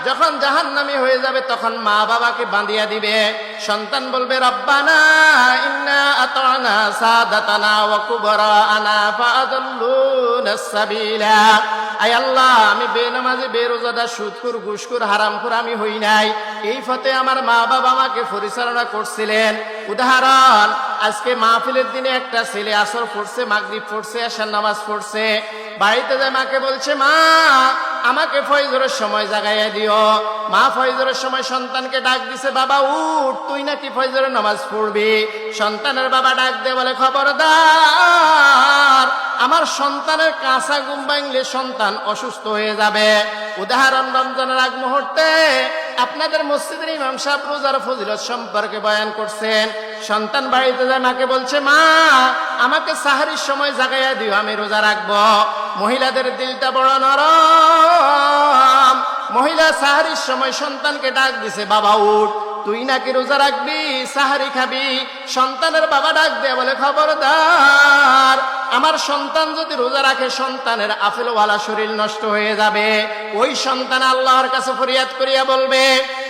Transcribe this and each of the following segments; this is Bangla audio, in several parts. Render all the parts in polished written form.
যখন জাহান্নামী হয়ে যাবে তখন মা বাবাকে বাঁধিয়া দিবে। সন্তান বলবে রব্বানা ইন্না আতানা সাদাতানা ওয়া কুবরাআনা ফাআদাল্লুনাস সাবিলা। আয় আল্লাহ, আমি বেনামাজি, বেরোজাদার, সুদখোর, ঘুষখোর, হারামখোর আমি হই নাই। এই পথে আমার মা বাবা আমাকে পরিচালনা করছিলেন। উদাহরণ, আজকে মাহফিলের দিনে একটা ছেলে আসর পড়ছে, মাগরিব পড়ছে, এশার নামাজ পড়ছে, বাড়িতে যায় মাকে বলছে মা আমাকে ফজরের সময় জাগাইয়া দিও। মা ফজরের সময় সন্তানকে ডাক দিছে, বাবা উঠ, তুই নাকি ফজরের নামাজ পড়বি। সন্তানের বাবা ডাক দিয়ে বলে খবরদার, আমার সন্তানের কাঁচা ঘুম ভাঙলে সন্তান অসুস্থ হয়ে যাবে। উদাহরণ, রমজানের আগ মুহূর্তে আপনাদের মসজিদের ইমাম সাহেব রোজার ফজিলত সম্পর্কে বয়ান করছেন। সন্তান বাড়িতে যায় মাকে বলছে মা আমাকে সাহারির সময় জাগাইয়া দিও, আমি রোজা রাখবো। মহিলাদের দিলটা বড় নরম। মহিলা সাহারির সময় সন্তানকে ডাক দিছে, বাবা উঠ, তুই নাকি রোজা রাখবি, সাহারি খাবি। সন্তানের বাবা ডাক দেয়া বলে খবরদার, আমার সন্তান যদি রোজা রাখে সন্তানের আফেলওয়ালা শরীর নষ্ট হয়ে যাবে। ওই সন্তান আল্লাহর কাছে ফরিয়াদ করিয়া বলবে,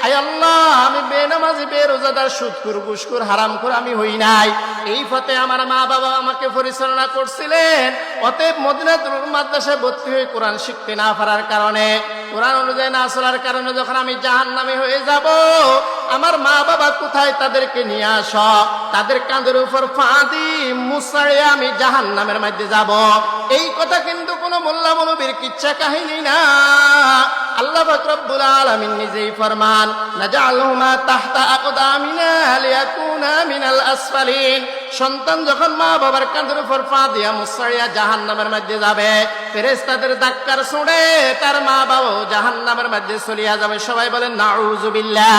আয় আল্লাহ, আমি বেনামাজি, বেরোজাদার, সুদখোর, ঘুষখোর, হারামখোর আমি হই নাই। এই পথে আমার মা বাবা আমাকে পরিচালনা করছিলেন। অতএব মদিনাতুল মাদ্রাসায় ভর্তি হয়ে কোরআন শিখতে না পারার কারণে, কোরআন অনুযায়ী না চলার কারণে যখন আমি জাহান্নামী হয়ে যাব, আমার মা বাবা কোথায়, তাদেরকে নিয়ে আস। তাদের কাঁধের উপর ফাঁদি মুসাড়ে আমি জাহান্নামের মধ্যে যাব। এই কথা কিন্তু কোনো মোল্লা মৌলবীর কিচ্ছা কাহিনী না। আল্লাহ পাক রব্বুল আলামিন নিজেই ফরমান, নাজআলহুমা তাহতা আকদামিনা লিয়াকুনা মিনাল আসফালিন। সন্তান যখন মা বাবার কাঁধের উপর পা দিয়া মুসাড়িয়া জাহান্নামের মধ্যে যাবে, ফেরেশতাদের ধাক্কার ছোঁড়ে তার মা বাবাও জাহান্নামের মধ্যে চলিয়া যাবে। সবাই বলেন নাউযুবিল্লাহ।